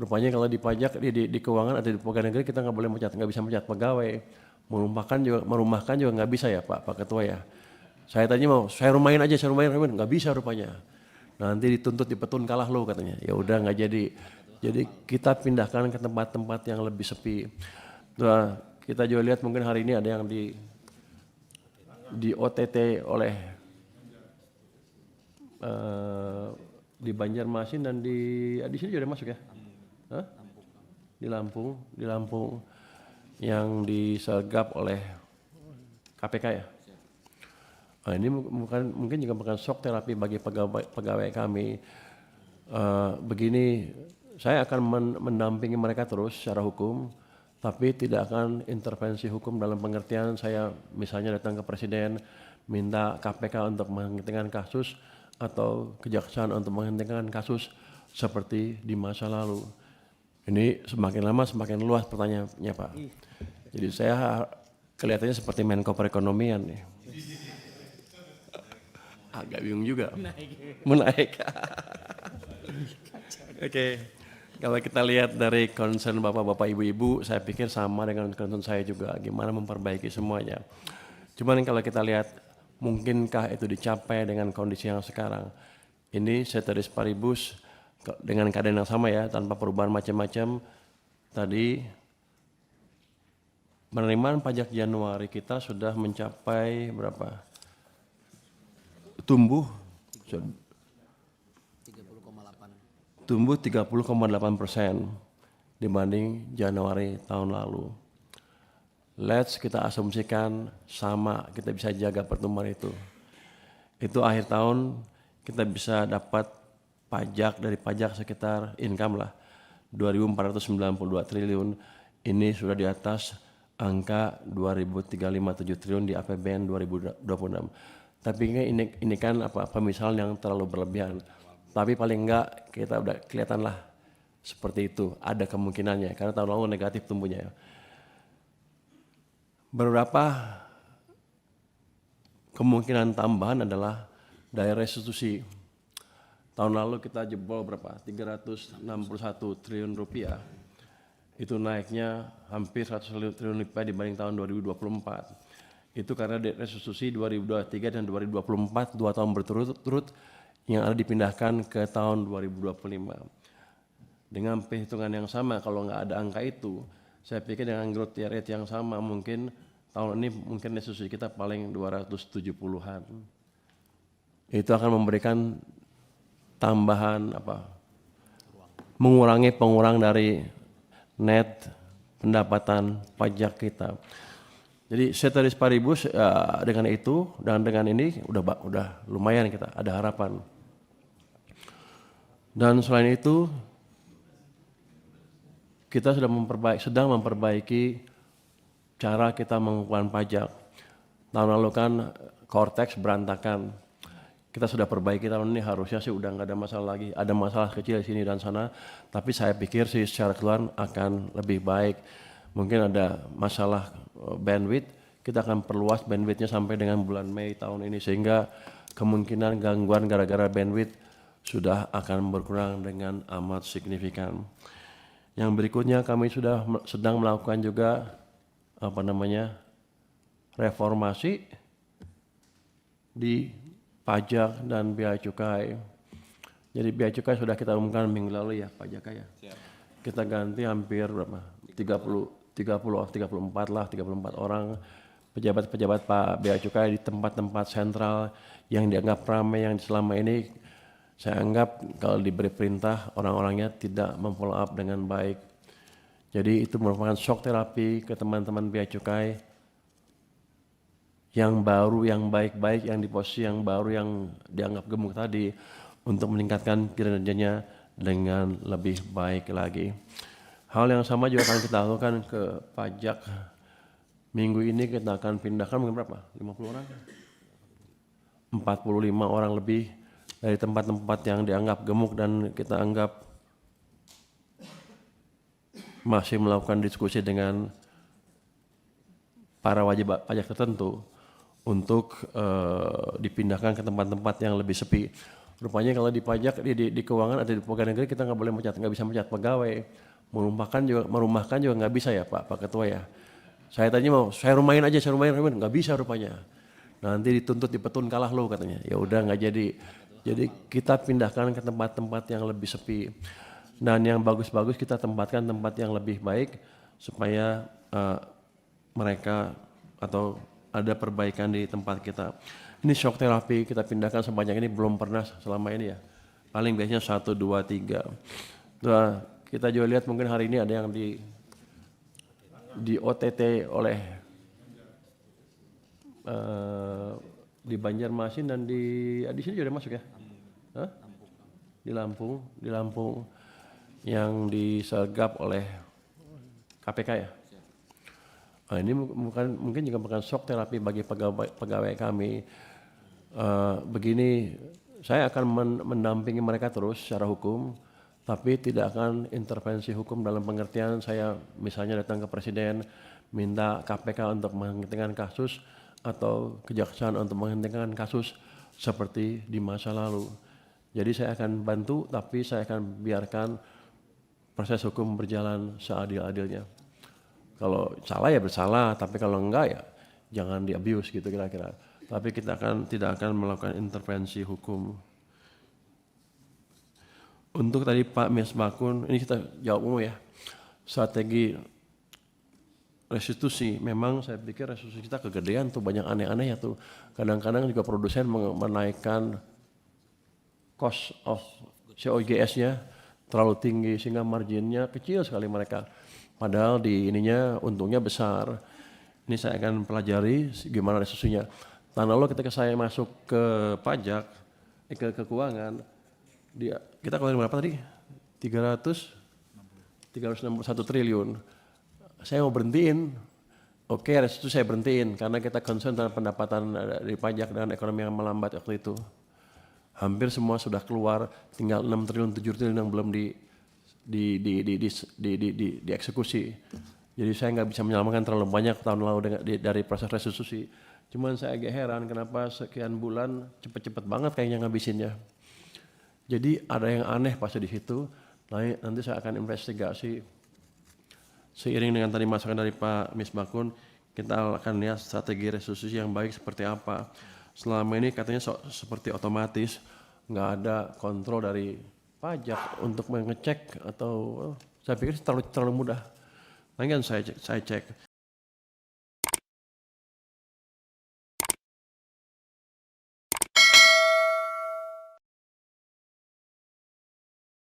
Rupanya kalau di pajak, di keuangan atau di pegawai negeri kita nggak boleh mencat, nggak bisa mencat pegawai. Merumahkan juga nggak bisa ya Pak Ketua ya. Saya tanya mau, saya rumahin aja, nggak bisa rupanya. Nanti dituntut di petun kalah lo katanya. Ya udah nggak jadi. Jadi kita pindahkan ke tempat-tempat yang lebih sepi. Nah, kita juga lihat mungkin hari ini ada yang di OTT oleh di Banjarmasin dan di sini juga ada masuk ya? Hah? Di Lampung yang disergap oleh KPK ya. Nah, ini mungkin juga bukan shock terapi bagi pegawai kami. Begini, saya akan mendampingi mereka terus secara hukum, tapi tidak akan intervensi hukum dalam pengertian saya misalnya datang ke Presiden, minta KPK untuk menghentikan kasus atau kejaksaan untuk menghentikan kasus seperti di masa lalu. Ini semakin lama semakin luas pertanyaannya Pak. Jadi saya kelihatannya seperti Menko Perekonomian nih. Agak bingung juga. Menaik. Oke. Kalau kita lihat dari concern bapak-bapak ibu-ibu, saya pikir sama dengan concern saya juga. Gimana memperbaiki semuanya. Cuman kalau kita lihat, mungkinkah itu dicapai dengan kondisi yang sekarang? Ini ceteris paribus dengan keadaan yang sama ya, tanpa perubahan macam-macam. Tadi penerimaan pajak Januari kita sudah mencapai berapa? Tumbuh 30,8% dibanding Januari tahun lalu. Let's kita asumsikan sama, kita bisa jaga pertumbuhan itu. Itu akhir tahun kita bisa dapat pajak dari pajak sekitar income lah 2.492 triliun. Ini sudah di atas angka 2.357 triliun di APBN 2026. Tapi ini kan pemisahan yang terlalu berlebihan. Tapi paling enggak kita udah kelihatan lah seperti itu, ada kemungkinannya karena tahun lalu negatif tumbuhnya. Beberapa kemungkinan tambahan adalah dari restitusi. Tahun lalu kita jebol berapa? 361 triliun rupiah. Itu naiknya hampir 100 triliun rupiah dibanding tahun 2024. Itu karena restitusi 2023 dan 2024 2 tahun berturut-turut yang ada dipindahkan ke tahun 2025. Dengan perhitungan yang sama, kalau nggak ada angka itu, saya pikir dengan growth rate yang sama mungkin tahun ini mungkin restitusi kita paling 270-an. Itu akan memberikan tambahan mengurangi pengurang dari net pendapatan pajak kita. Jadi ceteris paribus dengan itu dan dengan ini udah lumayan kita ada harapan. Dan selain itu kita sedang memperbaiki cara kita mengumpulkan pajak. Tahun lalu kan Cortex berantakan. Kita sudah perbaiki tahun ini, harusnya sih udah nggak ada masalah lagi. Ada masalah kecil di sini dan sana, tapi saya pikir sih secara keseluruhan akan lebih baik. Mungkin ada masalah bandwidth, kita akan perluas bandwidthnya sampai dengan bulan Mei tahun ini sehingga kemungkinan gangguan gara-gara bandwidth sudah akan berkurang dengan amat signifikan. Yang berikutnya kami sedang melakukan juga reformasi di pajak dan bea cukai. Jadi bea cukai sudah kita umumkan minggu lalu ya Pak Jaka ya. Kita ganti hampir berapa? 34 orang pejabat-pejabat Pak Bea Cukai di tempat-tempat sentral yang dianggap ramai, yang selama ini saya anggap kalau diberi perintah orang-orangnya tidak memfollow up dengan baik. Jadi itu merupakan shock terapi ke teman-teman Bea Cukai yang baru, yang baik-baik, yang di posisi yang baru, yang dianggap gemuk tadi untuk meningkatkan kinerjanya dengan lebih baik lagi. Hal yang sama juga akan kita lakukan ke pajak. Minggu ini kita akan pindahkan mungkin berapa? 50 orang? 45 orang lebih dari tempat-tempat yang dianggap gemuk dan kita anggap masih melakukan diskusi dengan para wajib pajak tertentu untuk dipindahkan ke tempat-tempat yang lebih sepi. Rupanya kalau di pajak, di keuangan ada di pegawai negeri kita nggak boleh mencat, nggak bisa mencat pegawai. Merumahkan juga nggak bisa ya Pak Ketua ya. Saya tanya mau, saya rumahin aja, nggak bisa rupanya. Nanti dituntut di petun kalah lo katanya. Ya udah nggak jadi. Jadi kita pindahkan ke tempat-tempat yang lebih sepi. Dan yang bagus-bagus kita tempatkan tempat yang lebih baik supaya mereka atau ada perbaikan di tempat kita. Ini shock terapi kita pindahkan sebanyak ini belum pernah selama ini ya. Paling biasanya 1, 2, 3. Nah, kita juga lihat mungkin hari ini ada yang di OTT oleh di Banjarmasin dan di sini juga ada masuk ya? Hah? Di Lampung yang disergap oleh KPK ya. Nah, ini mungkin juga bukan shock terapi bagi pegawai kami. Begini, saya akan mendampingi mereka terus secara hukum, tapi tidak akan intervensi hukum dalam pengertian saya misalnya datang ke Presiden minta KPK untuk menghentikan kasus atau kejaksaan untuk menghentikan kasus seperti di masa lalu. Jadi saya akan bantu, tapi saya akan biarkan proses hukum berjalan seadil-adilnya. Kalau salah ya bersalah, tapi kalau enggak ya jangan di-abuse gitu kira-kira. Tapi kita tidak akan melakukan intervensi hukum. Untuk tadi Pak Misbakun, ini kita jawab umum ya. Strategi restitusi, memang saya pikir restitusi kita kegedean tuh, banyak aneh-aneh ya tuh. Kadang-kadang juga produsen menaikkan cost of COGS-nya terlalu tinggi sehingga marginnya kecil sekali mereka. Padahal di ininya untungnya besar. Ini saya akan pelajari gimana restitusinya. Tahun lalu ketika saya masuk ke pajak, ke keuangan, kita keluarin berapa tadi? 361 triliun. Saya mau berhentiin. Oke, restitusi saya berhentiin karena kita concern dengan pendapatan dari pajak dan ekonomi yang melambat waktu itu. Hampir semua sudah keluar, tinggal 6 triliun, 7 triliun yang belum dieksekusi. Jadi saya nggak bisa menyelamatkan terlalu banyak tahun lalu dari proses restitusi. Cuman saya agak heran kenapa sekian bulan cepet-cepet banget kayaknya ngabisinnya. Jadi ada yang aneh pasti di situ. Nanti saya akan investigasi. Seiring dengan tadi masukan dari Pak Misbakun, kita akan lihat strategi restitusi yang baik seperti apa. Selama ini katanya seperti otomatis, nggak ada kontrol dari pajak untuk mengecek atau saya pikir terlalu mudah. Nanti kan saya cek